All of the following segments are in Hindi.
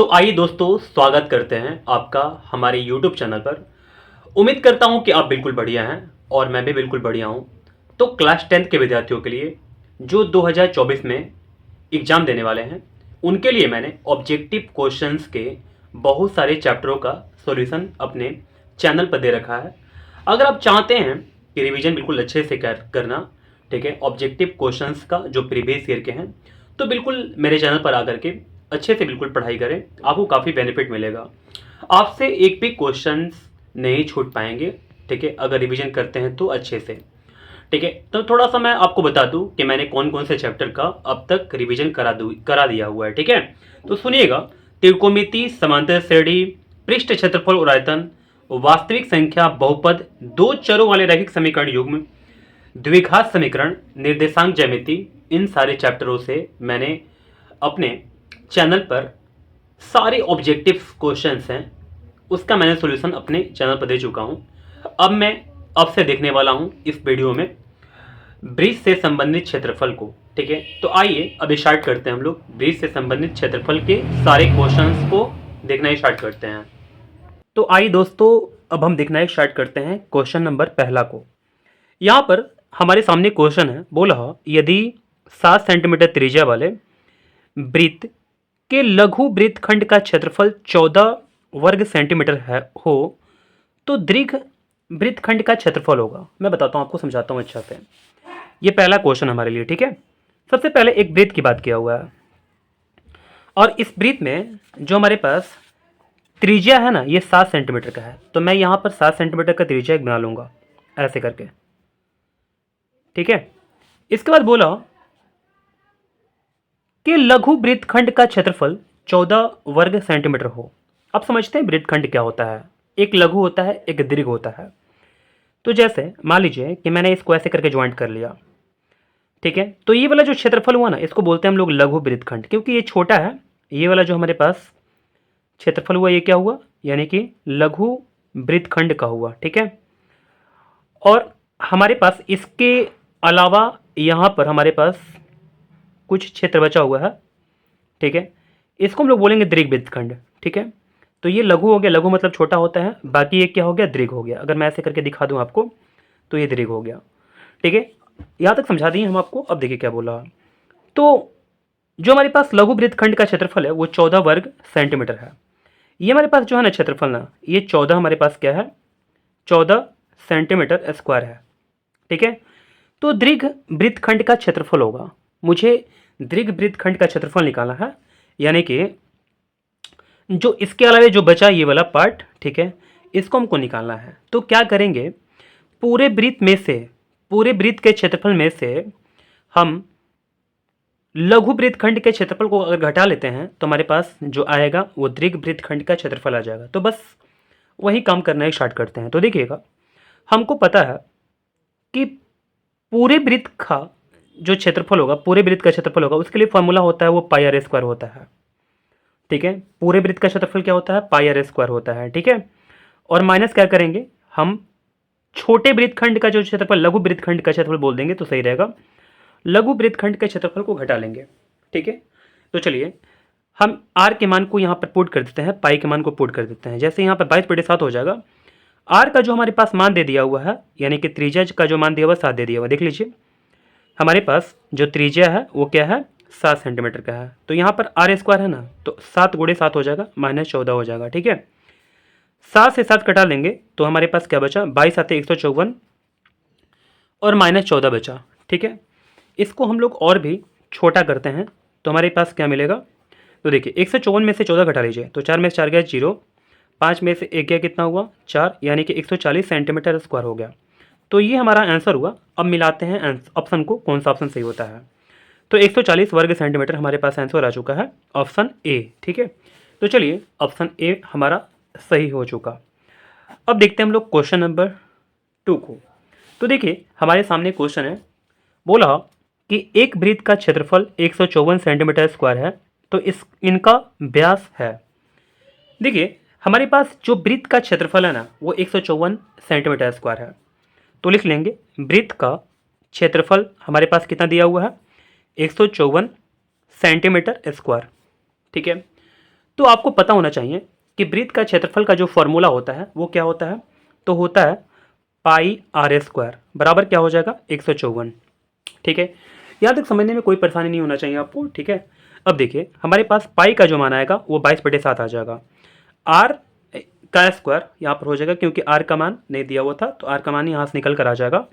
तो आइए दोस्तों, स्वागत करते हैं आपका हमारे YouTube चैनल पर। उम्मीद करता हूं कि आप बिल्कुल बढ़िया हैं और मैं भी बिल्कुल बढ़िया हूं। तो क्लास 10th के विद्यार्थियों के लिए जो 2024 में एग्ज़ाम देने वाले हैं, उनके लिए मैंने ऑब्जेक्टिव क्वेश्चंस के बहुत सारे चैप्टरों का सॉल्यूशन अपने चैनल पर दे रखा है। अगर आप चाहते हैं कि रिवीजन बिल्कुल अच्छे से करना, ठीक है, ऑब्जेक्टिव क्वेश्चंस का जो प्रीवियस ईयर के हैं, तो बिल्कुल मेरे चैनल पर आकर के अच्छे से बिल्कुल पढ़ाई करें, आपको काफ़ी बेनिफिट मिलेगा। आपसे एक भी क्वेश्चंस नहीं छूट पाएंगे, ठीक है, अगर रिवीजन करते हैं तो अच्छे से। ठीक है, तो थोड़ा सा मैं आपको बता दूं कि मैंने कौन कौन से चैप्टर का अब तक रिवीजन करा दिया हुआ है। ठीक है, तो सुनिएगा। त्रिकोणमिति, समांतर श्रेणी, पृष्ठ क्षेत्रफल और आयतन, वास्तविक संख्या, बहुपद, दो चरों वाले रैखिक समीकरण युग्म, द्विघात समीकरण, निर्देशांक ज्यामिति, इन सारे चैप्टरों से मैंने अपने चैनल पर सारे ऑब्जेक्टिव क्वेश्चंस हैं, उसका मैंने सॉल्यूशन अपने चैनल पर दे चुका हूं। अब मैं आपसे देखने वाला हूं इस वीडियो में ब्रिज से संबंधित क्षेत्रफल को। ठीक है, तो आइए अब स्टार्ट करते हैं। हम लोग ब्रिज से संबंधित क्षेत्रफल के सारे क्वेश्चंस को देखना स्टार्ट करते हैं। तो आइए दोस्तों, अब हम देखना स्टार्ट करते हैं क्वेश्चन नंबर पहला को। यहाँ पर हमारे सामने क्वेश्चन है, बोला यदि 7 सेंटीमीटर त्रिज्या वाले वृत्त के लघु वृत्तखंड का क्षेत्रफल 14 वर्ग सेंटीमीटर है हो, तो दीर्घ वृत्तखंड का क्षेत्रफल होगा। मैं बताता हूँ, आपको समझाता हूँ अच्छा से। ये पहला क्वेश्चन हमारे लिए, ठीक है। सबसे पहले एक वृत्त की बात किया हुआ है, और इस वृत्त में जो हमारे पास त्रिज्या है ना, ये 7 सेंटीमीटर का है। तो मैं यहाँ पर 7 सेंटीमीटर का त्रिज्या एक बना लूँगा ऐसे करके, ठीक है। इसके बाद बोला कि लघु वृत्तखंड का क्षेत्रफल 14 वर्ग सेंटीमीटर हो। अब समझते हैं वृत्तखंड क्या होता है। एक लघु होता है, एक दीर्घ होता है। तो जैसे मान लीजिए कि मैंने इसको ऐसे करके ज्वाइंट कर लिया, ठीक है। तो ये वाला जो क्षेत्रफल हुआ ना, इसको बोलते हैं हम लोग लघु वृत्तखंड, क्योंकि ये छोटा है। ये वाला जो हमारे पास क्षेत्रफल हुआ, ये क्या हुआ, यानी कि लघु वृत्तखंड का हुआ, ठीक है। और हमारे पास इसके अलावा यहाँ पर हमारे पास कुछ क्षेत्र बचा हुआ है, ठीक है। इसको हम लोग बोलेंगे दीर्घ वृत्तखंड, ठीक है। तो ये लघु हो गया, लघु मतलब छोटा होता है, बाकी ये क्या हो गया, दीर्घ हो गया। अगर मैं ऐसे करके दिखा दूं आपको, तो ये दीर्घ हो गया, ठीक है। यहाँ तक समझा दिए हम आपको। अब देखिए क्या बोला। तो जो हमारे पास लघु वृत्तखंड का क्षेत्रफल है वो 14 वर्ग सेंटीमीटर है। ये हमारे पास जो है ना क्षेत्रफल ना, ये 14 हमारे पास क्या है, 14 सेंटीमीटर स्क्वायर है, ठीक है। तो दीर्घ वृत्तखंड का क्षेत्रफल होगा, मुझे दीर्घ वृत्तखंड का क्षेत्रफल निकालना है, यानी कि जो इसके अलावा जो बचा ये वाला पार्ट, ठीक है, इसको हमको निकालना है। तो क्या करेंगे, पूरे वृत्त में से, पूरे वृत्त के क्षेत्रफल में से हम लघु वृत्तखंड के क्षेत्रफल को अगर घटा लेते हैं, तो हमारे पास जो आएगा वो दीर्घ वृत्तखंड का क्षेत्रफल आ जाएगा। तो बस वही काम करना स्टार्ट करते हैं। तो देखिएगा, हमको पता है कि पूरे वृत्त का जो क्षेत्रफल होगा, पूरे वृत्त का क्षेत्रफल होगा, उसके लिए फॉर्मूला होता है वो पाई आर स्क्वायर होता है, ठीक है। पूरे वृत्त का क्षेत्रफल क्या होता है, पाई आर स्क्वायर होता है, ठीक है। और माइनस क्या करेंगे हम, छोटे वृत्तखंड का जो क्षेत्रफल, लघु वृत्तखंड का क्षेत्रफल बोल देंगे तो सही रहेगा। लघु वृत्तखंड के क्षेत्रफल को घटा लेंगे, ठीक है। तो चलिए हम आर के मान को यहाँ पर पुट कर देते हैं, पाई के मान को पुट कर देते हैं। जैसे यहाँ पर 22/7 हो जाएगा। आर का जो हमारे पास मान दे दिया हुआ है, यानी कि त्रिज्या का जो मान दिया हुआ 7 दे दिया हुआ, देख लीजिए हमारे पास जो त्रिज्या है वो क्या है, 7 सेंटीमीटर का है। तो यहाँ पर आर स्क्वायर है ना, तो 7 × 7 हो जाएगा, -14 हो जाएगा, ठीक है। 7 से 7 कटा लेंगे तो हमारे पास क्या बचा, 22 7 154 और -14 बचा, ठीक है। इसको हम लोग और भी छोटा करते हैं तो हमारे पास क्या मिलेगा। तो देखिए 154 में से 14 घटा लीजिए, तो 4 में से 4 गया 0, 5 में से 1 गया कितना हुआ 4, यानी कि 140 सेंटीमीटर स्क्वायर हो गया। तो ये हमारा आंसर हुआ। अब मिलाते हैं ऑप्शन को, कौन सा ऑप्शन सही होता है। तो 140 वर्ग सेंटीमीटर हमारे पास आंसर आ चुका है, ऑप्शन ए, ठीक है। तो चलिए ऑप्शन ए हमारा सही हो चुका। अब देखते हैं हम लोग क्वेश्चन नंबर 2 को। तो देखिए हमारे सामने क्वेश्चन है, बोला कि एक वृत्त का क्षेत्रफल 154 सेंटीमीटर स्क्वायर है, तो इनका व्यास है। देखिए हमारे पास जो वृत्त का क्षेत्रफल है ना, वो 154 सेंटीमीटर स्क्वायर है। तो लिख लेंगे वृत्त का क्षेत्रफल हमारे पास कितना दिया हुआ है, 154 सेंटीमीटर स्क्वायर, ठीक है। तो आपको पता होना चाहिए कि वृत्त का क्षेत्रफल का जो फॉर्मूला होता है वो क्या होता है, तो होता है पाई आर स्क्वायर बराबर क्या हो जाएगा 154। ठीक है, यहाँ तक समझने में कोई परेशानी नहीं होना चाहिए आपको। ठीक है, अब देखिए हमारे पास पाई का जो मान आएगा वो 22/7 आ जाएगा। आर का स्क्वायर यहाँ पर हो जाएगा, क्योंकि आर का मान नहीं दिया हुआ था तो आर का मान यहाँ से निकल कर आ जाएगा,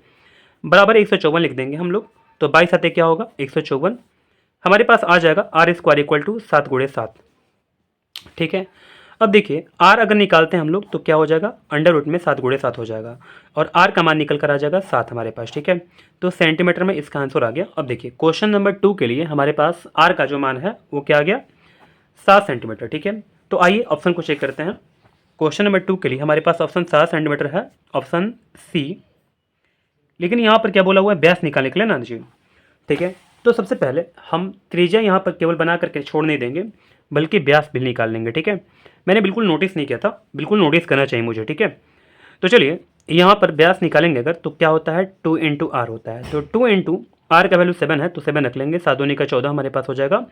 बराबर 154 लिख देंगे हम लोग। तो 22 क्या होगा 154, हमारे पास आ जाएगा आर स्क्वायर इक्वल टू 7 × 7। ठीक है, अब देखिए आर अगर निकालते हैं हम लोग तो क्या हो जाएगा, अंडर रूट में 7 × 7 हो जाएगा और आर का मान निकल कर आ जाएगा 7 हमारे पास। ठीक है, तो सेंटीमीटर में इसका आंसर आ गया। अब देखिए क्वेश्चन नंबर 2 के लिए हमारे पास आर का जो मान है वो क्या आ गया 7 सेंटीमीटर। ठीक है, तो आइए ऑप्शन को चेक करते हैं। क्वेश्चन नंबर 2 के लिए हमारे पास ऑप्शन 7 सेंटीमीटर है, ऑप्शन सी। लेकिन यहाँ पर क्या बोला हुआ है, व्यास निकालने के लिए ना जी। ठीक है, तो सबसे पहले हम त्रिज्या यहाँ पर केवल बना करके छोड़ नहीं देंगे, बल्कि व्यास भी निकाल लेंगे। ठीक है, मैंने बिल्कुल नोटिस नहीं किया था, बिल्कुल नोटिस करना चाहिए मुझे। ठीक है, तो चलिए यहाँ पर व्यास निकालेंगे अगर तो क्या होता है 2 × r होता है। तो 2 × r का वैल्यू 7 है तो 7 रख लेंगे, 7 दूनी का 14 हमारे पास हो जाएगा,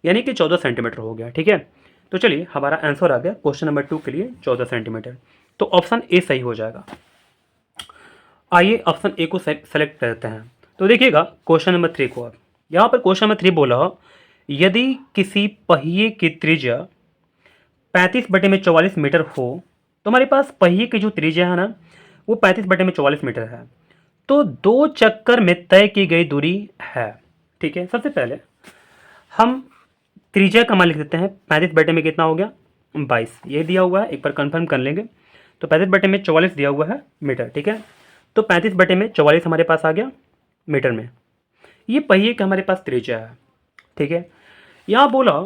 यानी कि 14 सेंटीमीटर हो गया। ठीक है, तो चलिए हमारा आंसर आ गया क्वेश्चन नंबर 2 के लिए 14 सेंटीमीटर। तो ऑप्शन ए सही हो जाएगा। आइए ऑप्शन ए को सेलेक्ट करते हैं। तो देखिएगा क्वेश्चन नंबर 3 को। अब यहाँ पर क्वेश्चन नंबर 3 बोला यदि किसी पहिए की त्रिज्या 35/44 मीटर हो, तो हमारे पास पहिए की जो त्रिज्या है ना वो 35/44 मीटर है, तो 2 चक्कर में तय की गई दूरी है। ठीक है, सबसे पहले हम त्रिज्या का मान लिख देते हैं। 35 में कितना हो गया 22, ये दिया हुआ है, एक बार कंफर्म कर लेंगे। तो 35/44 दिया हुआ है मीटर। ठीक है, तो 35/44 हमारे पास आ गया मीटर में, ये पहिए का हमारे पास त्रिज्या है। ठीक है, यहाँ बोला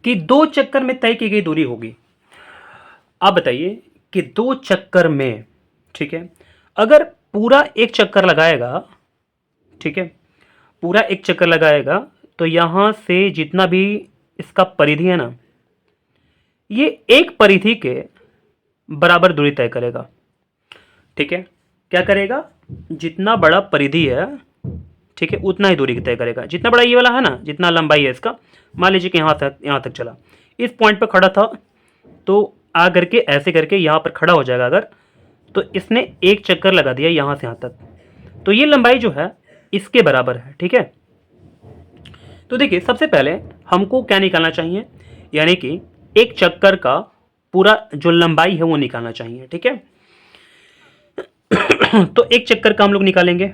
कि 2 चक्कर में तय की गई दूरी होगी। आप बताइए कि 2 चक्कर में, ठीक है, अगर पूरा एक चक्कर लगाएगा, ठीक है, पूरा एक चक्कर लगाएगा तो यहां से जितना भी इसका परिधि है ना, ये एक परिधि के बराबर दूरी तय करेगा। ठीक है, क्या करेगा, जितना बड़ा परिधि है, ठीक है, उतना ही दूरी तय करेगा। जितना बड़ा ये वाला है ना, जितना लंबाई है इसका, मान लीजिए कि यहाँ तक चला, इस पॉइंट पर खड़ा था तो आ करके ऐसे करके यहाँ पर खड़ा हो जाएगा अगर, तो इसने एक चक्कर लगा दिया यहाँ से यहाँ तक, तो ये लंबाई जो है इसके बराबर है। ठीक है, तो देखिए सबसे पहले हमको क्या निकालना चाहिए, यानी कि एक चक्कर का पूरा जो लंबाई है वो निकालना चाहिए। ठीक है, तो एक चक्कर का हम लोग निकालेंगे।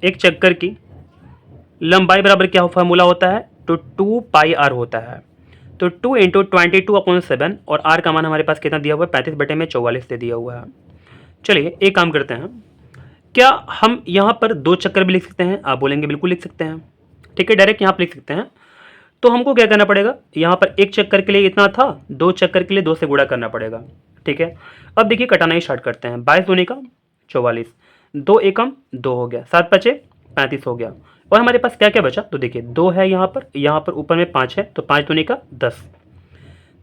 एक चक्कर की लंबाई बराबर क्या फॉर्मूला होता है, तो 2πr होता है। तो 2 × 22/7 और r का मान हमारे पास कितना दिया हुआ है 35/44 से दिया हुआ है। चलिए एक काम करते हैं, क्या हम यहाँ पर 2 चक्कर भी लिख सकते हैं, आप बोलेंगे बिल्कुल लिख सकते हैं। ठीक है, डायरेक्ट यहाँ पर लिख सकते हैं। तो हमको क्या करना पड़ेगा, यहाँ पर एक चक्कर के लिए इतना था, 2 चक्कर के लिए 2 से गुणा करना पड़ेगा। ठीक है, अब देखिए कटाना ही स्टार्ट करते हैं। 22 दूनी का 44, 2 एकम 2 हो गया, 7 × 5 = 35 हो गया, और हमारे पास क्या क्या बचा, तो देखिए 2 है यहाँ पर ऊपर में 5 है, तो 5 दूनी का 10।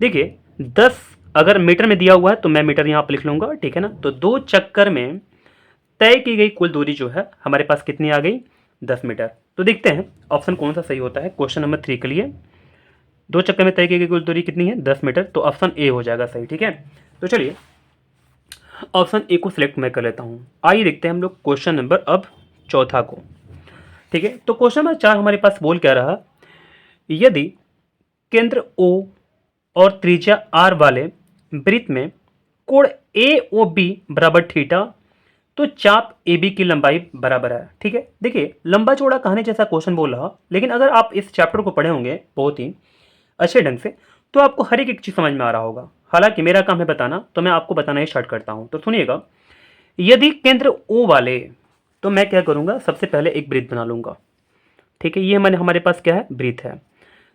देखिए 10 अगर मीटर में दिया हुआ है तो मैं मीटर यहाँ पर लिख लूँगा। ठीक है ना, तो 2 चक्कर में तय की गई कुल दूरी जो है हमारे पास कितनी आ गई 10 मीटर। तो देखते हैं ऑप्शन कौन सा सही होता है क्वेश्चन नंबर 3 के लिए। 2 चक्कर में तय की गई कुल दूरी कितनी है 10 मीटर, तो ऑप्शन ए हो जाएगा सही। ठीक है, तो चलिए ऑप्शन ए को सिलेक्ट मैं कर लेता हूँ। आइए देखते हैं हम लोग क्वेश्चन नंबर अब चौथा को। ठीक है, तो क्वेश्चन नंबर 4 हमारे पास बोल क्या रहा, यदि केंद्र O और त्रिज्या r वाले वृत्त में कोण AOB बराबर थीटा, तो चाप AB की लंबाई बराबर है। ठीक है, देखिए लंबा चौड़ा कहानी जैसा क्वेश्चन बोल रहा, लेकिन अगर आप इस चैप्टर को पढ़े होंगे बहुत ही अच्छे ढंग से तो आपको हर एक चीज़ समझ में आ रहा होगा। हालांकि मेरा काम है बताना, तो मैं आपको बताना ही स्टार्ट करता हूं। तो सुनिएगा, यदि केंद्र O वाले, तो मैं क्या करूंगा, सबसे पहले एक वृत्त बना लूंगा। ठीक है, ये हमारे पास क्या है वृत्त है,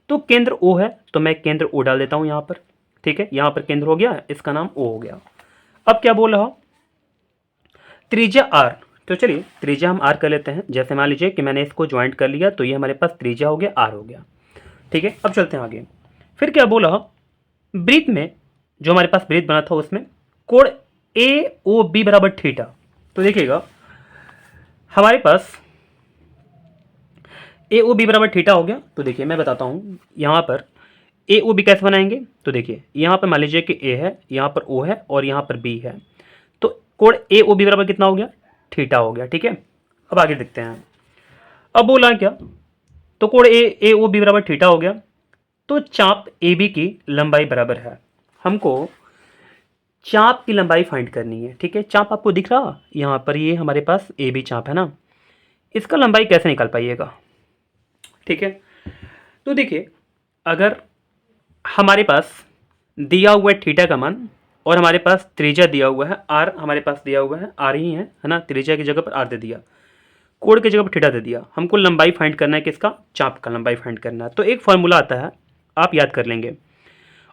तो केंद्र O है तो मैं केंद्र O डाल देता हूं यहाँ पर। ठीक है, यहाँ पर केंद्र हो गया, इसका नाम O हो गया। अब क्या बोल रहा, त्रिज्या r, तो चलिए त्रिज्या हम r कर लेते हैं। जैसे मान लीजिए कि मैंने इसको ज्वाइंट कर लिया तो ये हमारे पास त्रिज्या हो गया, r हो गया। ठीक है, अब चलते हैं आगे। फिर क्या बोला, वृत्त में जो हमारे पास वृत्त बना था उसमें कोण AOB बराबर थीटा। तो देखिएगा हमारे पास AOB बराबर थीटा हो गया। तो देखिए मैं बताता हूँ, यहाँ पर ए ओ बी कैसे बनाएंगे, तो देखिए यहाँ पर मान लीजिए कि ए है, यहाँ पर ओ है और यहाँ पर बी है, तो कोण ए ओ बी बराबर कितना हो गया, थीटा हो गया। ठीक है, अब आगे देखते हैं। अब बोला क्या, तो कोण ए ओ बी बराबर थीटा हो गया, तो चाप ए बी की लंबाई बराबर है, हमको चाप की लंबाई फाइंड करनी है। ठीक है, चाप आपको दिख रहा यहाँ पर, ये हमारे पास ए बी चाप है ना, इसका लंबाई कैसे निकाल पाइएगा। ठीक है, तो देखिए अगर हमारे पास दिया हुआ है थीटा का मान और हमारे पास त्रिज्या दिया हुआ है आर, हमारे पास दिया हुआ है आर ही है ना, त्रिज्या की जगह पर आर दे दिया, कोण की जगह पर थीटा दे दिया, हमको लंबाई फाइंड करना है, किसका, चाप का लंबाई फाइंड करना है। तो एक फॉर्मूला आता है, आप याद कर लेंगे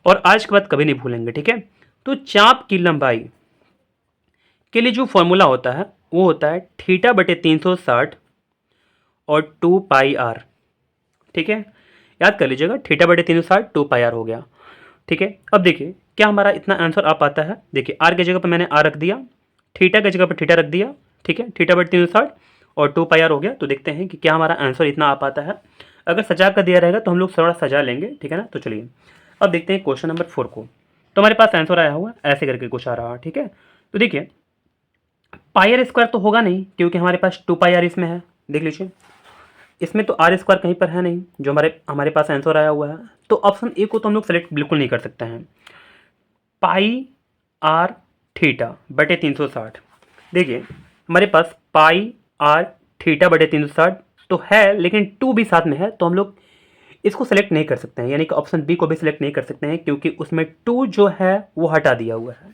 और आज के बाद कभी नहीं भूलेंगे। ठीक है, तो चाप की लंबाई के लिए जो फॉर्मूला होता है वो होता है थीटा बटे 360 और 2 पाई आर। ठीक है, याद कर लीजिएगा, थीटा बटे 360 2 पाई आर हो गया। ठीक है, अब देखिए क्या हमारा इतना आंसर आ पाता है। देखिए आर की जगह पर मैंने आर रख दिया, थीटा की जगह पर थीटा रख दिया। ठीक है, थीटा बटे 360 और 2 पाई आर हो गया। तो देखते हैं कि क्या हमारा आंसर इतना आ पाता है। अगर सजा कर दिया रहेगा तो हम लोग थोड़ा सजा लेंगे। ठीक है ना, तो चलिए अब देखते हैं क्वेश्चन नंबर 4 को। तो हमारे पास आंसर आया हुआ ऐसे करके कुछ आ रहा है। ठीक है, तो देखिए पाई आर स्क्वायर तो होगा नहीं क्योंकि हमारे पास 2 पाई आर इसमें है। देख लीजिए इसमें तो आर स्क्वायर कहीं पर है नहीं, जो हमारे पास आंसर आया हुआ है। तो ऑप्शन ए को तो हम लोग सेलेक्ट बिल्कुल नहीं कर सकते हैं। पाई आर थीटा बटे 360, देखिए हमारे पास पाई आर थीटा बटे 360 तो है, लेकिन 2 भी साथ में है, तो हम लोग इसको सेलेक्ट नहीं कर सकते हैं, यानी कि ऑप्शन बी को भी सिलेक्ट नहीं कर सकते हैं क्योंकि उसमें 2 जो है वो हटा दिया हुआ है।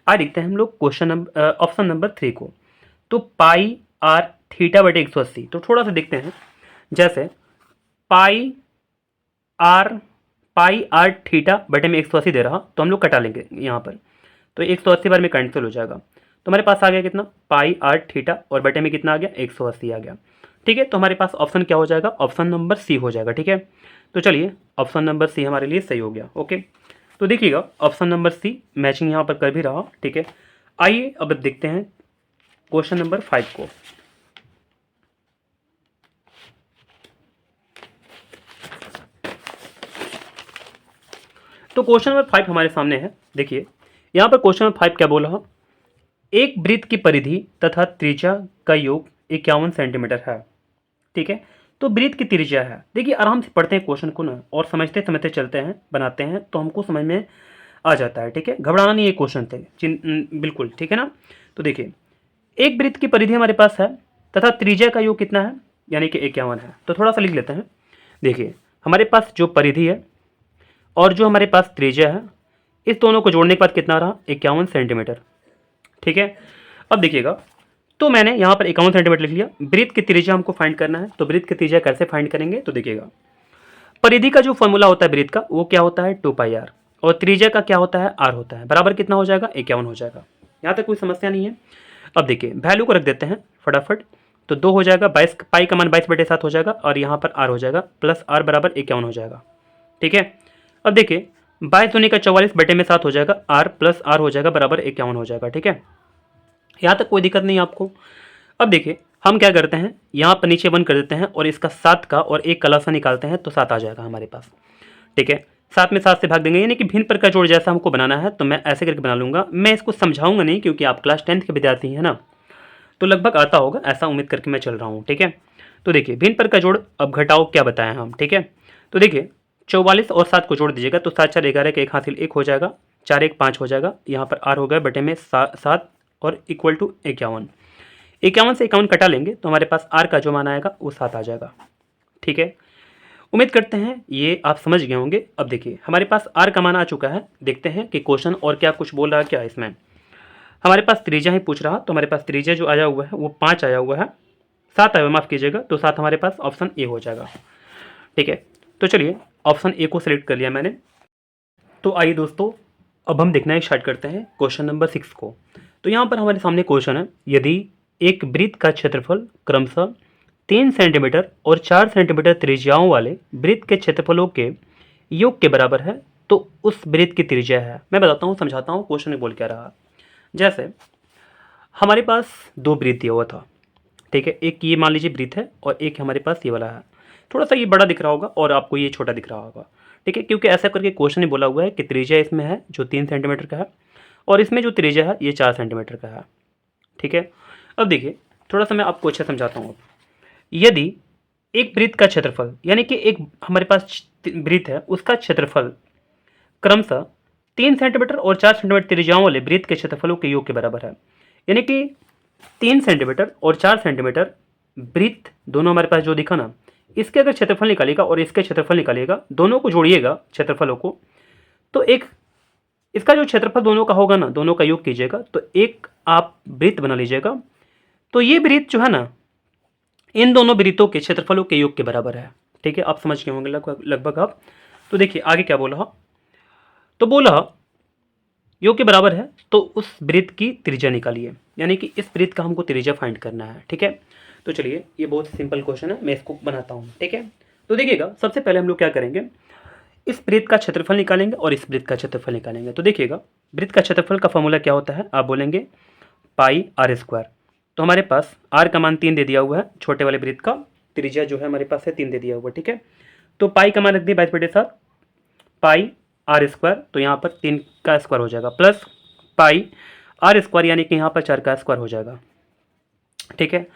आज देखते हैं हम लोग क्वेश्चन नंबर ऑप्शन नंबर 3 को। तो पाई आर थीटा बटे 180, तो थोड़ा सा देखते हैं, जैसे पाई आर थीटा बटे में 180 दे रहा, तो हम लोग कटा लेंगे यहाँ पर, तो 180 बार में कैंसिल हो जाएगा। तो हमारे पास आ गया कितना, पाई आर थीटा और बटे में कितना आ गया, 180 आ गया। ठीक है, तो हमारे पास ऑप्शन क्या हो जाएगा, ऑप्शन नंबर सी हो जाएगा। ठीक है, तो चलिए ऑप्शन नंबर सी हमारे लिए सही हो गया। ओके, तो देखिएगा ऑप्शन नंबर सी मैचिंग यहाँ पर कर भी रहा। ठीक है, आइए अब देखते हैं क्वेश्चन नंबर 5 को। तो क्वेश्चन नंबर 5 हमारे सामने है। देखिए यहाँ पर क्वेश्चन नंबर 5 क्या बोल रहा, एक वृत्त की परिधि तथा त्रिज्या का योग 51 सेंटीमीटर है। ठीक है, तो वृत्त की त्रिज्या है। देखिए आराम से पढ़ते हैं क्वेश्चन को ना, और समझते समझते चलते हैं, बनाते हैं, तो हमको समझ में आ जाता है। ठीक है, घबराना नहीं है क्वेश्चन से बिल्कुल। ठीक है ना, तो देखिए एक वृत्त की परिधि हमारे पास है तथा त्रिज्या का योग कितना है, यानी कि 51 है। तो थोड़ा सा लिख लेते हैं। देखिए हमारे पास जो परिधि है और जो हमारे पास त्रिज्या है, इस दोनों को जोड़ने के बाद कितना रहा, 51 सेंटीमीटर। ठीक है, अब देखिएगा, तो मैंने यहाँ पर 51 सेंटीमीटर लिख लिया। वृत्त की त्रिज्या हमको फाइंड करना है, तो वृत्त की त्रिज्या कैसे फाइंड करेंगे, तो देखिएगा परिधि का जो फॉर्मूला होता है वृत्त का, वो क्या होता है, 2 पाई आर, और त्रिज्या का क्या होता है, आर होता है, बराबर कितना हो जाएगा, 51 हो जाएगा। यहाँ तक कोई समस्या नहीं है। अब देखिए वैल्यू को रख देते हैं फटाफट, तो 2 हो जाएगा, 22 पाई का मान 22/7 हो जाएगा, और यहाँ पर आर हो जाएगा, प्लस आर बराबर 51 हो जाएगा। ठीक है, अब देखिए 22 दूनी का 44 बटे में 7 हो जाएगा, आर प्लस आर हो जाएगा बराबर 51 हो जाएगा। ठीक है, यहाँ तक कोई दिक्कत नहीं है आपको। अब देखिए हम क्या करते हैं, यहाँ पर नीचे 1 कर देते हैं और इसका 7 का और 1 का लसा निकालते हैं, तो 7 आ जाएगा हमारे पास। ठीक है, 7 में 7 से भाग देंगे, यानी कि भिन्न प्रकार जोड़ जैसा हमको बनाना है, तो मैं ऐसे करके बना लूँगा। मैं इसको समझाऊंगा नहीं क्योंकि आप क्लास 10th के विद्यार्थी हैं ना, तो लगभग आता होगा, ऐसा उम्मीद करके मैं चल रहा हूँ। ठीक है, तो देखिए भिन्न प्रकार जोड़, अब घटाओ क्या बताएं हम। ठीक है, तो देखिए 44 और 7 को जोड़ दीजिएगा, तो 7 4 11 के 1 हासिल 1 हो जाएगा, 4 1 5 हो जाएगा, यहाँ पर आर हो गया बटे में 7 और इक्वल टू 51। 51 से 51 कटा लेंगे तो हमारे पास आर का जो मान आएगा वो 7 आ जाएगा। ठीक है, उम्मीद करते हैं ये आप समझ गए होंगे। अब देखिए हमारे पास आर का मान आ चुका है, देखते हैं कि क्वेश्चन और क्या कुछ बोल रहा है क्या इसमें। हमारे पास त्रिज्या ही पूछ रहा, तो हमारे पास त्रिज्या जो आया हुआ है वो 5 आया हुआ है, 7 आया हुआ, माफ़ कीजिएगा, तो 7 हमारे पास ऑप्शन ए हो जाएगा। ठीक है, तो चलिए ऑप्शन ए को सिलेक्ट कर लिया मैंने। तो आइए दोस्तों अब हम देखना स्टार्ट करते हैं क्वेश्चन नंबर 6 को। तो यहाँ पर हमारे सामने क्वेश्चन है, यदि एक वृत्त का क्षेत्रफल क्रमशः 3 सेंटीमीटर और 4 सेंटीमीटर त्रिज्याओं वाले वृत्त के क्षेत्रफलों के योग के बराबर है, तो उस वृत्त की त्रिज्या है। मैं बताता हूँ, समझाता हूँ क्वेश्चन में बोल क्या रहा। जैसे हमारे पास 2 वृत्त दिया हुआ था। ठीक है, एक ये मान लीजिए वृत्त है और एक हमारे पास ये वाला है। थोड़ा सा ये बड़ा दिख रहा होगा और आपको ये छोटा दिख रहा होगा। ठीक है, क्योंकि ऐसा करके क्वेश्चन ही बोला हुआ है कि त्रिज्या इसमें है जो 3 सेंटीमीटर का है और इसमें जो त्रिज्या है ये 4 सेंटीमीटर का है। ठीक है, अब देखिए थोड़ा सा मैं आपको अच्छा समझाता हूँ। यदि एक वृत्त का क्षेत्रफल यानी कि एक हमारे पास वृत्त है उसका क्षेत्रफल क्रमशः 3 सेंटीमीटर और 4 सेंटीमीटर त्रिज्याओं वाले वृत्त के क्षेत्रफलों के योग के बराबर है, यानी कि 3 सेंटीमीटर और 4 सेंटीमीटर वृत्त दोनों हमारे पास जो दिखा ना, इसके अगर क्षेत्रफल निकालिएगा और इसके क्षेत्रफल निकालिएगा, दोनों को जोड़िएगा क्षेत्रफलों को, तो एक इसका जो क्षेत्रफल दोनों का होगा ना, दोनों का योग कीजिएगा तो एक आप वृत्त बना लीजिएगा। तो ये वृत्त जो है ना इन दोनों वृत्तों के क्षेत्रफलों के योग के बराबर है। ठीक है, आप समझ गए होंगे लगभग आप। तो देखिए आगे क्या बोला, तो बोला योग के बराबर है तो उस वृत्त की त्रिज्या निकालिए, यानी कि इस वृत्त का हमको त्रिज्या फाइंड करना है। ठीक है, तो चलिए ये बहुत सिंपल क्वेश्चन है, मैं इसको बनाता हूँ। ठीक है, तो देखिएगा सबसे पहले हम लोग क्या करेंगे, इस वृत्त का क्षेत्रफल निकालेंगे और इस वृत्त का क्षेत्रफल निकालेंगे। तो देखिएगा वृत्त का क्षेत्रफल का फॉर्मूला क्या होता है, आप बोलेंगे पाई आर स्क्वायर। तो हमारे पास आर का मान 3 दे दिया हुआ है, छोटे वाले वृत्त का त्रिज्या जो है हमारे पास है 3 दे दिया हुआ। ठीक है, तो पाई का मान रख दिए 22/7 पाई आर स्क्वायर, तो यहाँ पर 3 का स्क्वायर हो जाएगा प्लस पाई आर स्क्वायर यानी कि यहाँ पर 4 का स्क्वायर हो जाएगा। ठीक है,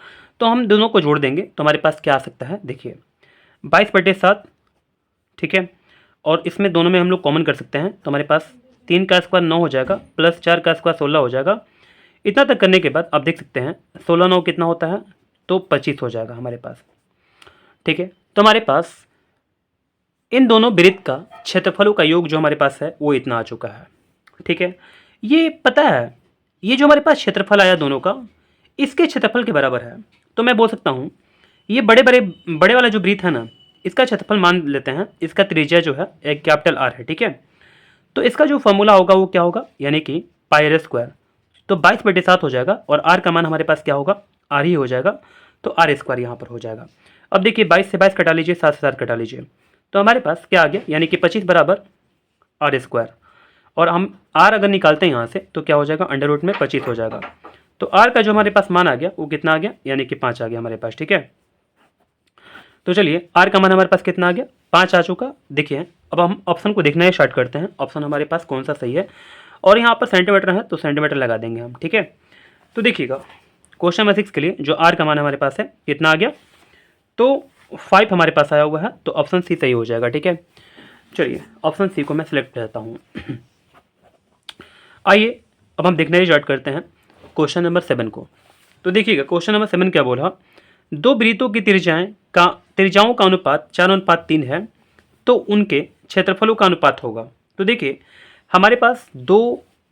तो हम दोनों को जोड़ देंगे तो हमारे पास क्या आ सकता है, देखिए 22/7। ठीक है, और इसमें दोनों में हम लोग कॉमन कर सकते हैं तो हमारे पास 3 का स्क्वायर 9 हो जाएगा प्लस 4 का स्क्वायर 16 हो जाएगा। इतना तक करने के बाद आप देख सकते हैं 16 9 कितना होता है, तो 25 हो जाएगा हमारे पास। ठीक है, तो हमारे पास इन दोनों वृत्त का क्षेत्रफलों का योग जो हमारे पास है वो इतना आ चुका है। ठीक है, ये पता है ये जो हमारे पास क्षेत्रफल आया दोनों का इसके क्षेत्रफल के बराबर है। तो मैं बोल सकता हूँ ये बड़े वाला जो वृत्त है ना, इसका क्षेत्रफल मान लेते हैं, इसका त्रिज्या जो है एक कैपिटल आर है। ठीक है, तो इसका जो फॉर्मूला होगा वो क्या होगा, यानी कि पाई आर स्क्वायर, तो 22/7 हो जाएगा और आर का मान हमारे पास क्या होगा, आर ही हो जाएगा, तो आर स्क्वायर यहाँ पर हो जाएगा। अब देखिए 22 से 22 कटा लीजिए, 7 से 7 कटा लीजिए, तो हमारे पास क्या आ गया, यानी कि 25 बराबर आर स्क्वायर। और हम आर अगर निकालते हैं यहाँ से तो क्या हो जाएगा, अंडर रूट में 25 हो जाएगा। तो आर का जो हमारे पास मान आ गया वो कितना आ गया, यानी कि 5 आ गया हमारे पास। ठीक है, तो चलिए आर का मान हमारे पास कितना आ गया, 5 आ चुका। देखिए अब हम ऑप्शन को देखना ही स्टार्ट करते हैं, ऑप्शन हमारे पास कौन सा सही है, और यहाँ पर सेंटीमीटर है तो सेंटीमीटर लगा देंगे हम। ठीक है, तो देखिएगा क्वेश्चन नंबर 6 के लिए जो आर का मान हमारे पास है कितना आ गया, तो 5 हमारे पास आया हुआ है, तो ऑप्शन सी सही हो जाएगा। ठीक है, चलिए ऑप्शन सी को मैं सिलेक्ट करता हूँ। आइए अब हम देखना ही स्टार्ट करते हैं क्वेश्चन नंबर 7 को। तो देखिएगा क्वेश्चन नंबर 7 क्या बोला, दो वृत्तों की त्रिज्याओं का अनुपात 4:3 है तो उनके क्षेत्रफलों का अनुपात होगा। तो देखिए हमारे पास दो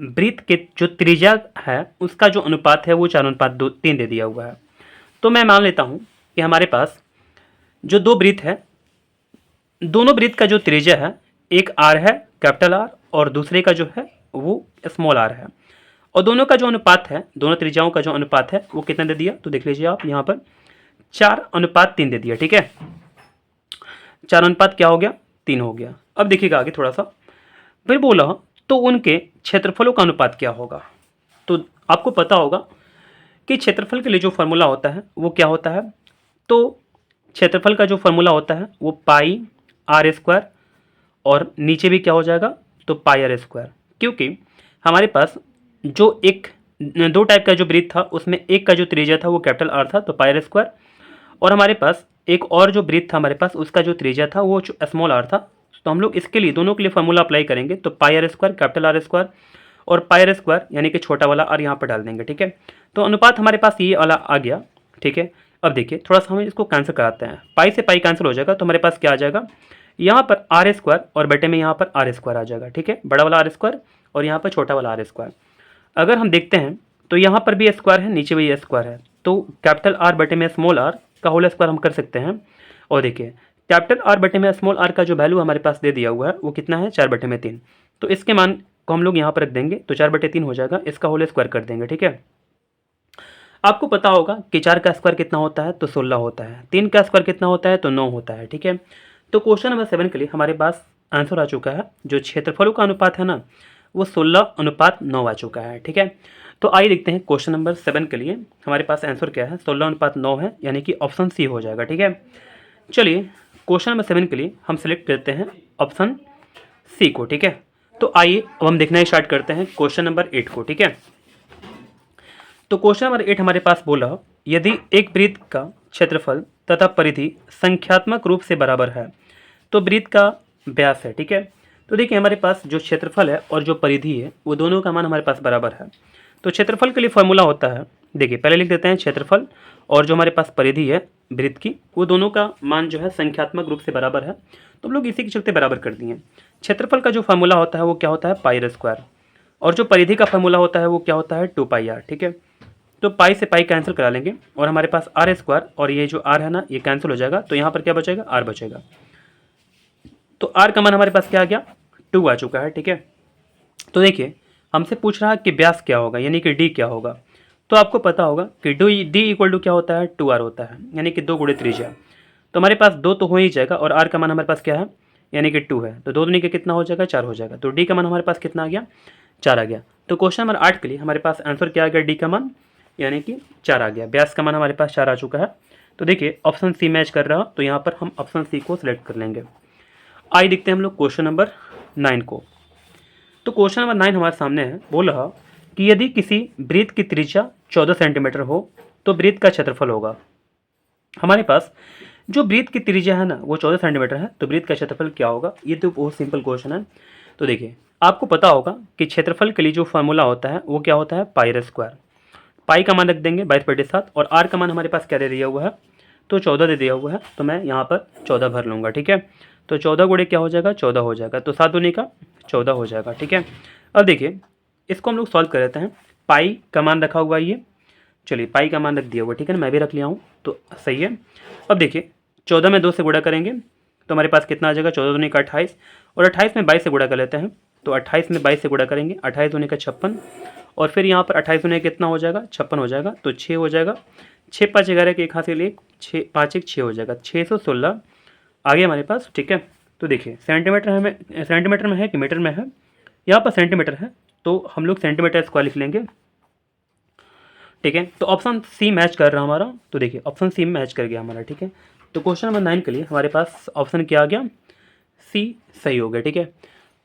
वृत्त के जो त्रिज्या है उसका जो अनुपात है वो 4:3 दे दिया हुआ है। तो मैं मान लेता हूँ कि हमारे पास जो दो वृत्त है, दोनों वृत्त का जो त्रिज्या है, एक आर है कैपिटल आर और दूसरे का जो है वो स्मॉल आर है, और दोनों का जो अनुपात है, दोनों त्रिज्याओं का जो अनुपात है वो कितना दे दिया, तो देख लीजिए आप यहाँ पर 4:3 दे दिया। ठीक है, 4 क्या हो गया, 3 हो गया। अब देखिएगा आगे थोड़ा सा, फिर बोला तो उनके क्षेत्रफलों का अनुपात क्या होगा। तो आपको पता होगा कि क्षेत्रफल के लिए जो फॉर्मूला होता है वो क्या होता है, तो क्षेत्रफल का जो फॉर्मूला होता है वो पाई आर स्क्वायर और नीचे भी क्या हो जाएगा, तो पाई आर स्क्वायर, क्योंकि हमारे पास जो दो टाइप का जो वृत्त था उसमें एक का जो त्रिज्या था वो कैपिटल आर था तो पाई आर स्क्वायर, और हमारे पास एक और जो वृत्त था हमारे पास उसका जो त्रिज्या था वो स्मॉल आर था। तो हम लोग इसके लिए दोनों के लिए फॉर्मूला अप्लाई करेंगे, तो pi R square capital R square और पाई आर स्क्वायर यानी कि छोटा वाला आर यहाँ पर डाल देंगे। ठीक है, तो अनुपात हमारे पास ये वाला आ गया। ठीक है, अब देखिए थोड़ा सा हम इसको कैंसिल कराते हैं, पाई से पाई कैंसिल हो जाएगा तो हमारे पास क्या आ जाएगा, यहाँ पर आर स्क्वायर और बेटे में यहाँ पर आर स्क्वायर आ जाएगा। ठीक है, बड़ा वाला आर स्क्वायर और यहाँ पर छोटा वाला आर स्क्वायर। अगर हम देखते हैं तो यहाँ पर भी स्क्वायर है, नीचे भी स्क्वायर है, तो कैपिटल आर बटे में स्मॉल आर का होल स्क्वायर हम कर सकते हैं। और देखिए कैपिटल आर बटे में स्मॉल आर का जो वैल्यू हमारे पास दे दिया हुआ है वो कितना है, 4/3। तो इसके मान को हम लोग यहाँ पर रख देंगे तो 4/3 हो जाएगा, इसका होल स्क्वायर कर देंगे। ठीक है, आपको पता होगा कि 4 का स्क्वायर कितना होता है, तो 16 होता है, 3 का स्क्वायर कितना होता है, तो 9 होता है। ठीक है, तो क्वेश्चन नंबर 7 के लिए हमारे पास आंसर आ चुका है, जो क्षेत्रफलों का अनुपात है ना वो 16:9 आ चुका है। ठीक है, तो आइए देखते हैं क्वेश्चन नंबर 7 के लिए हमारे पास आंसर क्या है, 16:9 है, यानी कि ऑप्शन सी हो जाएगा। ठीक है, चलिए क्वेश्चन नंबर 7 के लिए हम सेलेक्ट करते हैं ऑप्शन सी को। ठीक है, तो आइए अब हम देखना स्टार्ट करते हैं क्वेश्चन नंबर 8 को। ठीक है, तो क्वेश्चन नंबर 8 हमारे पास बोला, यदि एक वृत्त का क्षेत्रफल तथा परिधि संख्यात्मक रूप से बराबर है तो वृत्त का व्यास है। ठीक है, तो देखिए हमारे पास जो क्षेत्रफल है और जो परिधि है वो दोनों का मान हमारे पास बराबर है। तो क्षेत्रफल के लिए फॉर्मूला होता है, देखिए पहले लिख देते हैं क्षेत्रफल, और जो हमारे पास परिधि है वृत्त की, वो दोनों का मान जो है संख्यात्मक रूप से बराबर है, तो हम लोग इसी के चलते बराबर कर दिए। क्षेत्रफल का जो फार्मूला होता है वो क्या होता है, पाई आर स्क्वायर, और जो परिधि का फार्मूला होता है वो क्या होता है, 2 पाई आर। ठीक है, तो पाई से पाई कैंसिल करा लेंगे और हमारे पास आर स्क्वायर, और ये जो आर है ना ये कैंसिल हो जाएगा, तो यहाँ पर क्या बचेगा, आर बचेगा। तो आर का मान हमारे पास क्या आ गया, 2 आ चुका है। ठीक है, तो देखिए हमसे पूछ रहा है कि व्यास क्या होगा, यानी कि डी क्या होगा। तो आपको पता होगा कि डी इक्वल टू क्या होता है, 2r होता है, यानी कि 2 गुणे त्रिज्या। तो हमारे पास 2 तो हो ही जाएगा, और r का मान हमारे पास क्या है, यानी कि 2 है, तो 2 दूनी के कितना हो जाएगा, 4 हो जाएगा। तो डी का मान हमारे पास कितना आ गया, 4 आ गया। तो क्वेश्चन नंबर 8 के लिए हमारे पास आंसर क्या आ गया, डी का मान यानी कि 4 आ गया। व्यास का मान हमारे पास 4 आ चुका है। तो देखिए ऑप्शन सी मैच कर रहा, तो यहाँ पर हम ऑप्शन सी को सिलेक्ट कर लेंगे। आइए देखते हैं हम लोग क्वेश्चन नंबर 9 को। तो क्वेश्चन नंबर 9 हमारे सामने है, बोल रहा कि यदि किसी वृत्त की त्रिज्या 14 सेंटीमीटर हो तो वृत्त का क्षेत्रफल होगा। हमारे पास जो वृत्त की त्रिज्या है ना वो 14 सेंटीमीटर है, तो वृत्त का क्षेत्रफल क्या होगा। ये तो बहुत सिंपल क्वेश्चन है। तो देखिए आपको पता होगा कि क्षेत्रफल के लिए जो फार्मूला होता है वो क्या होता है, पाई आर स्क्वायर। पाई का मान रख देंगे 22/7, और आर का मान हमारे पास क्या दे दिया हुआ है, तो 14 दे दिया हुआ है, तो मैं यहाँ पर 14 भर लूँगा। ठीक है, तो 14 गुणे क्या हो जाएगा, 14 हो जाएगा, तो 7 दूनी का 14 हो जाएगा। ठीक है, अब देखिए इसको हम लोग सॉल्व कर लेते हैं। पाई का मान रखा हुआ है ये, चलिए पाई का मान रख दिया हुआ, ठीक है ना, मैं भी रख लिया हूँ, तो सही है। अब देखिए 14 में 2 से गुणा करेंगे तो हमारे पास कितना आ जाएगा, 14 दूनी का 28, और 28 में 22 से गुणा कर लेते हैं, तो 28 में 22 से गुणा करेंगे, 28 दूनी का 56, और फिर यहाँ पर 28 दूनी कितना हो जाएगा, 56 हो जाएगा, तो 6 हो जाएगा। 6 5 11 के एक हाथ से ले, 6 5 1 6 हो जाएगा, 616 आगे हमारे पास। ठीक है, तो देखिए सेंटीमीटर में है कि मीटर में है, यहाँ पर सेंटीमीटर है, तो हम लोग सेंटीमीटर स्क्वायर लिख लेंगे। ठीक है, तो ऑप्शन सी मैच कर रहा हमारा, तो देखिए ऑप्शन सी मैच कर गया हमारा। ठीक है, तो क्वेश्चन नंबर 9 के लिए हमारे पास ऑप्शन क्या आ गया, सी सही हो गया। ठीक है,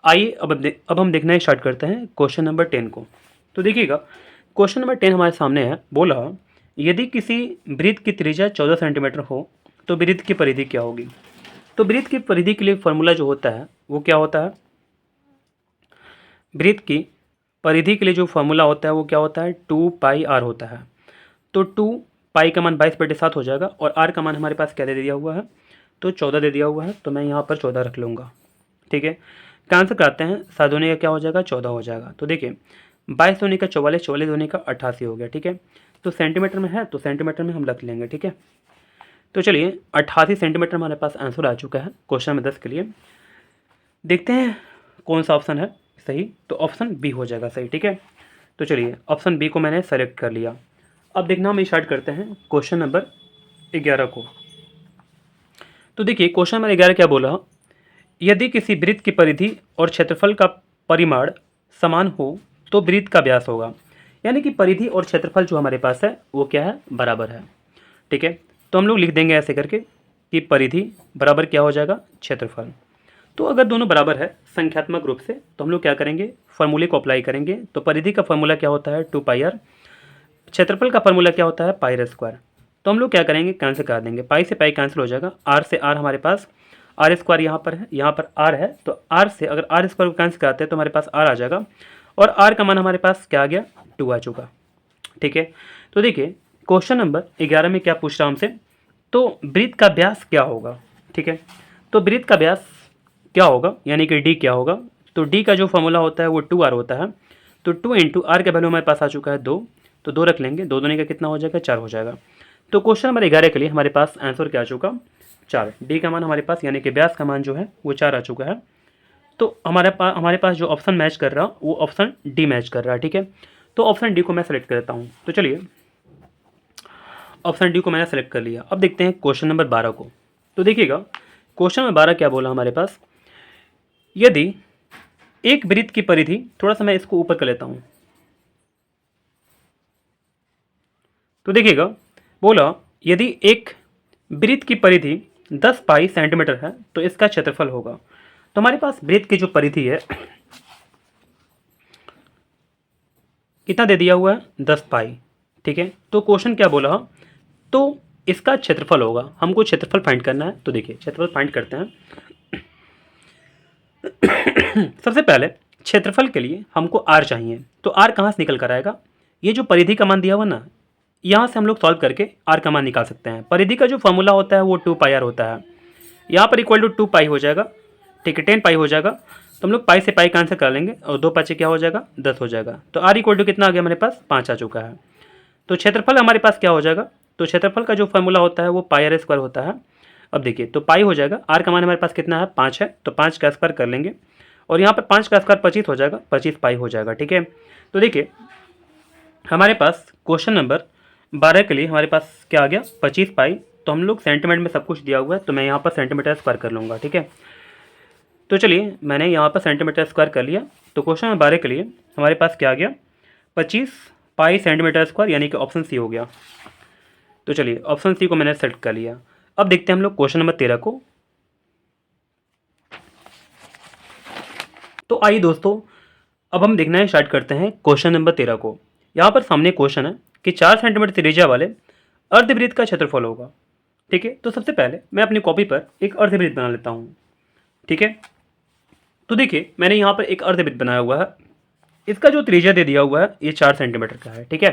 आइए अब हम देखना स्टार्ट करते हैं क्वेश्चन नंबर 10 को। तो देखिएगा क्वेश्चन नंबर 10 हमारे सामने है, बोला यदि किसी वृत्त की त्रिज्या 14 सेंटीमीटर हो तो वृत्त की परिधि क्या होगी। तो वृत्त की परिधि के लिए फॉर्मूला जो होता है वो क्या होता है, वृत्त की परिधि के लिए जो फॉर्मूला होता है वो क्या होता है, 2 पाई आर होता है। तो 2 पाई का मान 22/7 हो जाएगा, और आर का मान हमारे पास क्या दे दिया हुआ है, तो 14 दे दिया हुआ है, तो मैं यहाँ पर 14 रख लूँगा। ठीक है, कैंसिल कराते हैं, 7 दूनी का क्या हो जाएगा, 14 हो जाएगा। तो देखिए 22 दूनी का 44, 44 दूनी का 88 हो गया। ठीक है, तो सेंटीमीटर में है तो सेंटीमीटर में हम रख लेंगे। ठीक है, तो चलिए 88 सेंटीमीटर हमारे पास आंसर आ चुका है क्वेश्चन नंबर 10 के लिए। देखते हैं कौन सा ऑप्शन है सही, तो ऑप्शन बी हो जाएगा सही। ठीक है, तो चलिए ऑप्शन बी को मैंने सेलेक्ट कर लिया। अब देखना हम स्टार्ट करते हैं क्वेश्चन नंबर 11 को। तो देखिए क्वेश्चन नंबर 11 क्या बोला, यदि किसी वृत्त की परिधि और क्षेत्रफल का परिमाण समान हो तो वृत्त का व्यास होगा। यानी कि परिधि और क्षेत्रफल जो हमारे पास है वो क्या है, बराबर है। ठीक है, तो हम लोग लिख देंगे ऐसे करके कि परिधि बराबर क्या हो जाएगा, क्षेत्रफल। तो अगर दोनों बराबर है संख्यात्मक रूप से तो हम लोग क्या करेंगे, फॉर्मूले को अप्लाई करेंगे। तो परिधि का फॉर्मूला क्या होता है, 2 पाई आर, क्षेत्रफल का फॉर्मूला क्या होता है, पाई आर स्क्वायर। तो हम लोग क्या करेंगे, कैंसिल कर देंगे, पाई से पाई कैंसिल हो जाएगा, आर से आर हमारे पास, आर स्क्वायर यहाँ पर है, यहाँ पर आर है, तो आर से अगर आर स्क्वायर को कैंसिल कराते हैं तो हमारे पास आर आ जाएगा, और आर का मान हमारे पास क्या आ गया, 2 आ चुका। ठीक है, तो देखिए क्वेश्चन नंबर 11 में क्या पूछ रहा हमसे, तो वृत्त का व्यास क्या होगा। ठीक है, तो वृत्त का व्यास क्या होगा, यानी कि डी क्या होगा। तो डी का जो फॉर्मूला होता है वो 2r होता है, तो 2 इंटू आर का वैल्यू हमारे पास आ चुका है 2, तो 2 रख लेंगे, 2 दूनी का कितना हो जाएगा, 4 हो जाएगा। तो क्वेश्चन नंबर 11 के लिए हमारे पास आंसर क्या आ चुका, 4। डी का मान हमारे पास यानी कि व्यास का मान जो है वो 4 आ चुका है। तो हमारे पास जो ऑप्शन मैच कर रहा वो ऑप्शन डी मैच कर रहा है। ठीक है, तो ऑप्शन डी को मैं सेलेक्ट कर लेता हूँ। तो चलिए ऑप्शन डी को मैंने सेलेक्ट कर लिया। अब देखते हैं क्वेश्चन नंबर 12 को। तो देखिएगा क्वेश्चन नंबर 12 क्या बोला हमारे पास, यदि एक वृत्त की परिधि, थोड़ा सा मैं इसको ऊपर कर लेता हूं, तो देखिएगा बोला यदि एक वृत्त की परिधि 10 पाई सेंटीमीटर है तो इसका क्षेत्रफल होगा। तो हमारे पास वृत्त की जो परिधि है कितना दे दिया हुआ है 10 पाई। ठीक है, तो क्वेश्चन क्या बोला, तो इसका क्षेत्रफल होगा, हमको क्षेत्रफल फाइंड करना है। तो देखिए क्षेत्रफल फाइंड करते हैं। सबसे पहले क्षेत्रफल के लिए हमको r चाहिए, तो r कहाँ से निकल कर आएगा, ये जो परिधि का मान दिया हुआ ना, यहाँ से हम लोग सॉल्व करके r का मान निकाल सकते हैं। परिधि का जो फॉर्मूला होता है वो 2 पाई r होता है, यहाँ पर इक्वल टू 2 पाई हो जाएगा। ठीक है, 10 पाई हो जाएगा, तो हम लोग पाई से पाई का आंसर कर लेंगे और 2 पाँच क्या हो जाएगा 10 हो जाएगा। तो r इक्वल टू कितना आ गया हमारे पास 5 आ चुका है। तो क्षेत्रफल हमारे पास क्या हो जाएगा, तो क्षेत्रफल का जो फॉर्मूला होता है वो पाई आर स्क्वायर होता है। अब देखिए तो पाई हो जाएगा, r का मान हमारे पास कितना है 5 है, तो 5 का स्क्वायर कर लेंगे और यहाँ पर 5 का स्क्वायर 25 हो जाएगा, 25 पाई हो जाएगा। ठीक है, तो देखिए हमारे पास क्वेश्चन नंबर 12 के लिए हमारे पास क्या आ गया 25 पाई। तो हम लोग सेंटीमीटर में सब कुछ दिया हुआ है, तो मैं यहाँ पर सेंटीमीटर स्क्वायर कर लूँगा। ठीक है, तो चलिए मैंने यहाँ पर सेंटीमीटर स्क्वायर कर लिया। तो क्वेश्चन नंबर 12 के लिए हमारे पास क्या आ गया 25 पाई सेंटीमीटर स्क्वायर, यानी कि ऑप्शन सी हो गया। तो चलिए ऑप्शन सी को मैंने सेलेक्ट कर लिया। अब देखते हैं हम लोग क्वेश्चन नंबर 13 को। तो आइए दोस्तों अब हम देखना है स्टार्ट करते हैं क्वेश्चन नंबर 13 को। यहाँ पर सामने क्वेश्चन है कि 4 सेंटीमीटर त्रिज्या वाले अर्धवृत्त का क्षेत्रफल होगा। ठीक है, तो सबसे पहले मैं अपनी कॉपी पर एक अर्धवृत्त बना लेता हूँ। ठीक है, तो देखिए मैंने यहाँ पर एक अर्धवृत्त बनाया हुआ है, इसका जो त्रिज्या दे दिया हुआ है ये 4 सेंटीमीटर का है। ठीक है,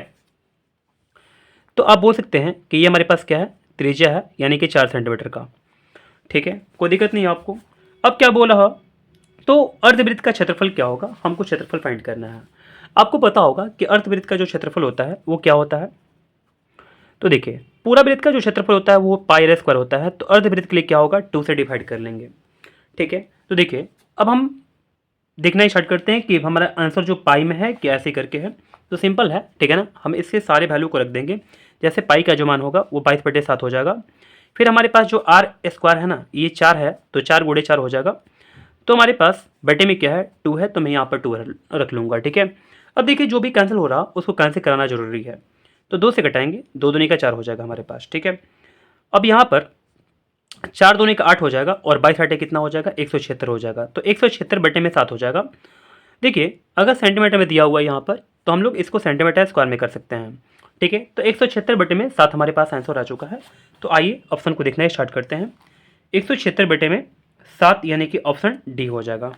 तो आप बोल सकते हैं कि ये हमारे पास क्या है त्रिज्या है, यानी कि 4 सेंटीमीटर का। ठीक है, कोई दिक्कत नहीं है आपको। अब क्या बोला, तो अर्धवृत्त का क्षेत्रफल क्या होगा, हमको क्षेत्रफल फाइंड करना है। आपको पता होगा कि अर्धवृत्त का जो क्षेत्रफल होता है वो क्या होता है। तो देखिए पूरा वृत्त का जो क्षेत्रफल होता है वो पाई आर स्क्वायर होता है, तो अर्धवृत्त के लिए क्या होगा 2 से डिवाइड कर लेंगे। ठीक है, तो देखिए अब हम देखना ही स्टार्ट करते हैं कि हमारा आंसर जो पाई में है क्या ऐसे करके है। तो सिंपल है, ठीक है ना, हम इसके सारे वैल्यू को रख देंगे। जैसे पाई का जो मान होगा वो 22/7 हो जाएगा। फिर हमारे पास जो आर स्क्वायर है ना ये 4 है, तो 4 गुणे 4 हो जाएगा। तो हमारे पास बटे में क्या है 2 है, तो मैं यहाँ पर 2 रख लूँगा। ठीक है, अब देखिए जो भी कैंसिल हो रहा उसको कैंसिल कराना जरूरी है, तो 2 से घटाएंगे, 2 दूनी का 4 हो जाएगा हमारे पास। ठीक है, अब यहाँ पर 4 दूनी का 8 हो जाएगा और 22 आटे कितना हो जाएगा 176 हो जाएगा, तो 176 बटे में 7 हो जाएगा। देखिए अगर सेंटीमीटर में दिया हुआ है यहाँ पर, तो हम लोग इसको सेंटीमीटर स्क्वायर में कर सकते हैं। ठीक है, तो 176 बटे में 7 हमारे पास आंसर आ चुका है। तो आइए ऑप्शन को देखना स्टार्ट करते हैं। 176 बटे में 7 यानी कि ऑप्शन डी हो जाएगा।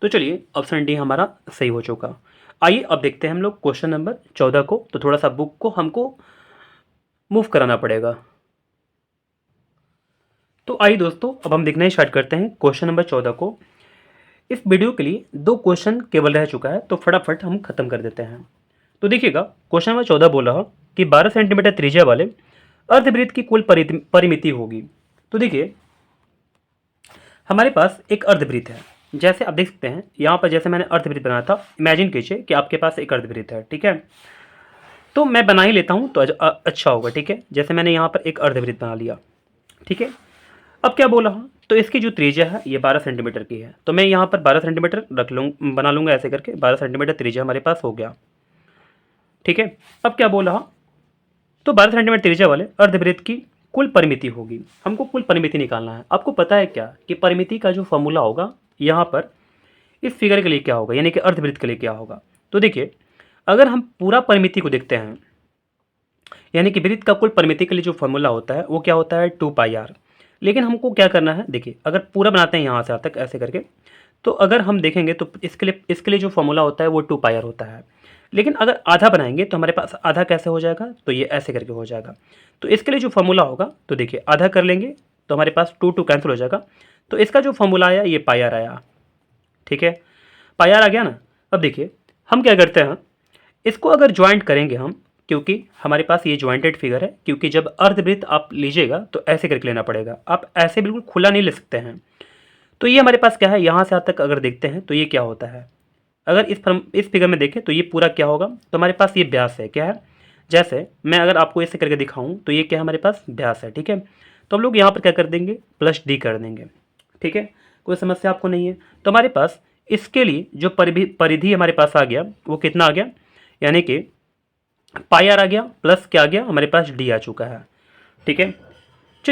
तो चलिए ऑप्शन डी हमारा सही हो चुका। आइए अब देखते हैं हम लोग क्वेश्चन नंबर 14 को। तो थोड़ा सा बुक को हमको मूव कराना पड़ेगा। तो आइए दोस्तों अब हम देखना स्टार्ट करते हैं क्वेश्चन नंबर 14 को। इस वीडियो के लिए 2 क्वेश्चन केवल रह चुका है, तो फटाफट हम खत्म कर देते हैं। तो देखिएगा क्वेश्चन नंबर 14 बोला कि 12 सेंटीमीटर त्रिज्या वाले अर्धवृत्त की कुल परिमिति होगी। तो देखिए हमारे पास एक अर्धवृत्त है, जैसे आप देख सकते हैं यहाँ पर, जैसे मैंने अर्धवृत्त बनाया था, इमेजिन कीजिए कि आपके पास एक अर्धवृत्त है। ठीक है, तो मैं बना ही लेता हूँ तो अच्छा होगा। ठीक है, जैसे मैंने यहाँ पर एक अर्धवृत्त बना लिया। ठीक है, अब क्या बोला, तो इसकी जो त्रिज्या है ये 12 सेंटीमीटर की है, तो मैं यहाँ पर 12 सेंटीमीटर बना लूँगा ऐसे करके। 12 सेंटीमीटर त्रिज्या हमारे पास हो गया। ठीक है, अब क्या बोला, तो 12 सेंटीमीटर त्रिज्या वाले अर्धवृत्त की कुल परिमिति होगी। हमको कुल परिमिति निकालना है। आपको पता है क्या कि परिमिति का जो फॉर्मूला होगा यहाँ पर इस फिगर के लिए क्या होगा, यानी कि अर्धवृत्त के लिए क्या होगा। तो देखिए अगर हम पूरा परिमिति को देखते हैं, यानी कि वृत्त का कुल परिमिति के लिए जो फॉर्मूला होता है वो क्या होता है 2 पाई आर। लेकिन हमको क्या करना है, देखिए अगर पूरा बनाते हैं यहाँ से यहाँ तक ऐसे करके, तो अगर हम देखेंगे तो इसके लिए जो फॉर्मूला होता है वो 2 पाई आर होता है। लेकिन अगर आधा बनाएंगे तो हमारे पास आधा कैसे हो जाएगा, तो ये ऐसे करके हो जाएगा। तो इसके लिए जो फॉर्मूला होगा, तो देखिए आधा कर लेंगे तो हमारे पास 2 कैंसिल हो जाएगा, तो इसका जो फॉर्मूला आया ये पाई आर आया। ठीक है, पाई आर आ गया ना। अब देखिए हम क्या करते हैं, इसको अगर ज्वाइंट करेंगे हम, क्योंकि हमारे पास ये ज्वाइंटेड फिगर है, क्योंकि जब अर्धवृत्त आप लीजिएगा तो ऐसे करके लेना पड़ेगा, आप ऐसे बिल्कुल खुला नहीं ले सकते हैं। तो ये हमारे पास क्या है, यहाँ से यहाँ तक अगर देखते हैं तो ये क्या होता है, अगर इस फिगर में देखें तो ये पूरा क्या होगा, तो हमारे पास ये व्यास है। क्या है, जैसे मैं अगर आपको ऐसे करके दिखाऊं तो ये क्या है हमारे पास व्यास है। ठीक है, तो हम लोग यहाँ पर क्या कर देंगे +d कर देंगे। ठीक है, कोई समस्या आपको नहीं है। तो हमारे पास इसके लिए जो परिधि हमारे पास आ गया वो कितना आ गया, यानी कि पाई आर आ गया प्लस क्या आ गया हमारे पास d आ चुका है। ठीक है,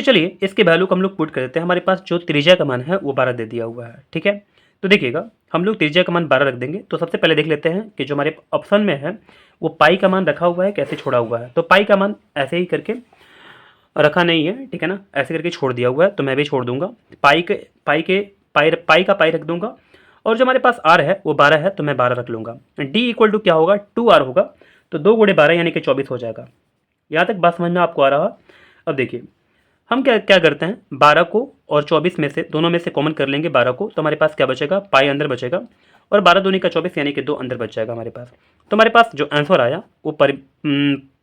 चलिए इसके वैल्यू को हम लोग पुट कर देते हैं। हमारे पास जो त्रिज्या का मान है वो 12 दे दिया हुआ है, ठीक है। तो देखिएगा हम लोग त्रिज्या का मान 12 रख देंगे। तो सबसे पहले देख लेते हैं कि जो हमारे ऑप्शन में है वो पाई का मान रखा हुआ है कैसे छोड़ा हुआ है। तो पाई का मान ऐसे ही करके रखा नहीं है, ठीक है ना, ऐसे करके छोड़ दिया हुआ है। तो मैं भी छोड़ दूंगा, पाई का पाई रख दूंगा। और जो हमारे पास आर है वो 12 है, तो मैं 12 रख लूंगा। डी इक्वल टू क्या होगा, 2r होगा। तो 2 गुणे 12 यानी कि 24 हो जाएगा। यहाँ तक बात समझ में आपको आ रहा। अब देखिए हम क्या क्या करते हैं, 12 को और 24 में से दोनों में से कॉमन कर लेंगे 12 को। तो हमारे पास क्या बचेगा, पाई अंदर बचेगा और 12 दूनी का 24 यानी कि 2 अंदर बच जाएगा हमारे पास। तो हमारे पास जो आंसर आया वो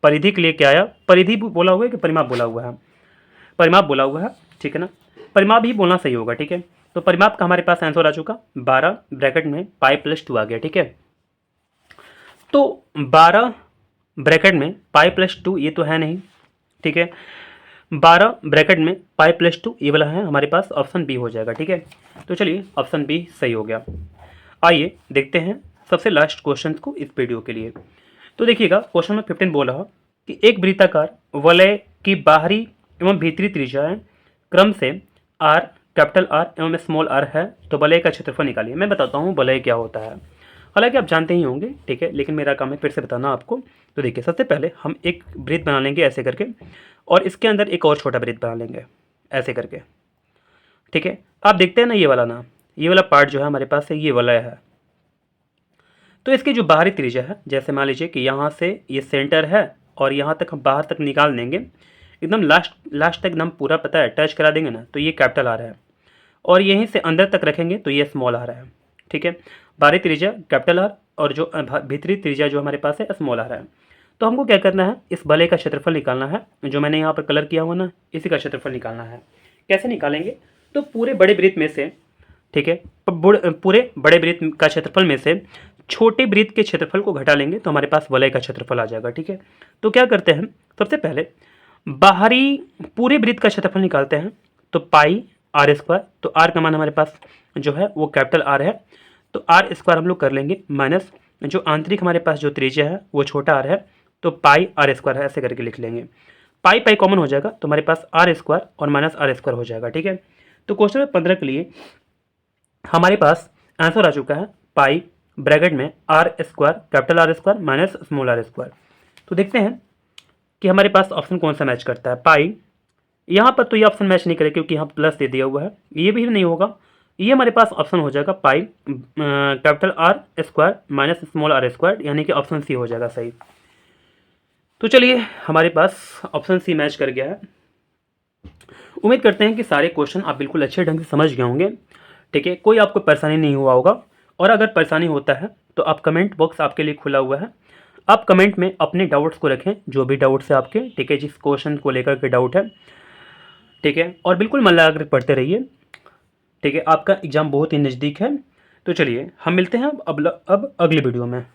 परिधि के लिए क्या आया, परिधि बोला हुआ है कि परिमाप बोला हुआ है, परिमाप बोला हुआ है, ठीक है ना। परिमाप ही बोलना सही होगा, ठीक है। तो परिमाप का हमारे पास आंसर आ चुका 12 ब्रैकेट में पाई प्लस 2 आ गया, ठीक है। तो 12 ब्रैकेट में पाई प्लस 2 ये तो है नहीं, ठीक है। 12 ब्रैकेट में पाई प्लस 2 ये वाला है हमारे पास, ऑप्शन बी हो जाएगा, ठीक है। तो चलिए ऑप्शन बी सही हो गया। आइए देखते हैं सबसे लास्ट क्वेश्चन को इस वीडियो के लिए। तो देखिएगा क्वेश्चन में 15 बोल रहा कि एक वृत्ताकार वलय की बाहरी एवं भीतरी त्रिज्याएं क्रम से आर, कैपिटल आर एवं स्मॉल आर है, तो वलय का क्षेत्रफल निकालिए। मैं बताता हूँ वलय क्या होता है, हालांकि आप जानते ही होंगे, ठीक है, लेकिन मेरा काम है फिर से बताना आपको। तो देखिए सबसे पहले हम एक वृत्त बना लेंगे ऐसे करके, और इसके अंदर एक और छोटा वृत्त बना लेंगे ऐसे करके, ठीक है। आप देखते हैं ना ये वाला ना, ये वाला पार्ट जो है हमारे पास है ये वलय है। तो इसकी जो बाहरी त्रिज्या है, जैसे मान लीजिए कि यहाँ से ये सेंटर है और यहाँ तक हम बाहर तक निकाल देंगे, एकदम लास्ट तक एकदम पूरा पता है टच करा देंगे ना, तो ये कैपिटल आर है। और यहीं से अंदर तक रखेंगे तो ये स्मॉल आर है, ठीक है। बाहरी त्रिज्या कैपिटल आर और जो भीतरी त्रिज्या जो हमारे पास है स्मॉल आर है। तो हमको क्या करना है, इस वलय का क्षेत्रफल निकालना है, जो मैंने यहाँ पर कलर किया हुआ ना, इसी का क्षेत्रफल निकालना है। कैसे निकालेंगे, तो पूरे बड़े वृत्त में से, ठीक है, पूरे बड़े वृत्त का क्षेत्रफल में से छोटे वृत्त के क्षेत्रफल को घटा लेंगे तो हमारे पास वलय का क्षेत्रफल आ जाएगा, ठीक है। तो क्या करते हैं, सबसे पहले बाहरी पूरे वृत्त का क्षेत्रफल निकालते हैं। तो पाई आर स्क्वायर, तो आर का मान हमारे पास जो है वो कैपिटल आर है, तो आर स्क्वायर हम लोग कर लेंगे माइनस जो आंतरिक हमारे पास जो त्रिज्या है वो छोटा आर है, तो पाई आर स्क्वायर है, ऐसे करके लिख लेंगे। पाई पाई कॉमन हो जाएगा तो हमारे पास आर स्क्वायर और माइनस आर स्क्वायर हो जाएगा, ठीक है। तो क्वेश्चन नंबर 15 के लिए हमारे पास आंसर आ चुका है पाई ब्रैकेट में R square capital R square minus small R square. तो देखते हैं कि हमारे पास ऑप्शन कौन सा मैच करता है। पाई यहाँ पर तो ये ऑप्शन मैच नहीं करेगा क्योंकि यहाँ प्लस दे दिया हुआ है, ये भी नहीं होगा। ये हमारे पास ऑप्शन हो जाएगा pi capital R square minus small R square, यानी कि ऑप्शन सी हो जाएगा सही। तो चलिए हमारे पास ऑप्शन सी मैच कर गया है। उम्मीद करते हैं कि सारे क्वेश्चन आप बिल्कुल अच्छे ढंग से समझ गए होंगे, ठीक है, कोई आपको परेशानी नहीं हुआ होगा। और अगर परेशानी होता है तो आप कमेंट बॉक्स आपके लिए खुला हुआ है, आप कमेंट में अपने डाउट्स को रखें, जो भी डाउट्स है आपके, ठीक है, जिस क्वेश्चन को लेकर के डाउट है, ठीक है। और बिल्कुल मन लगा कर पढ़ते रहिए, ठीक है, आपका एग्ज़ाम बहुत ही नज़दीक है। तो चलिए हम मिलते हैं अब अगली वीडियो में।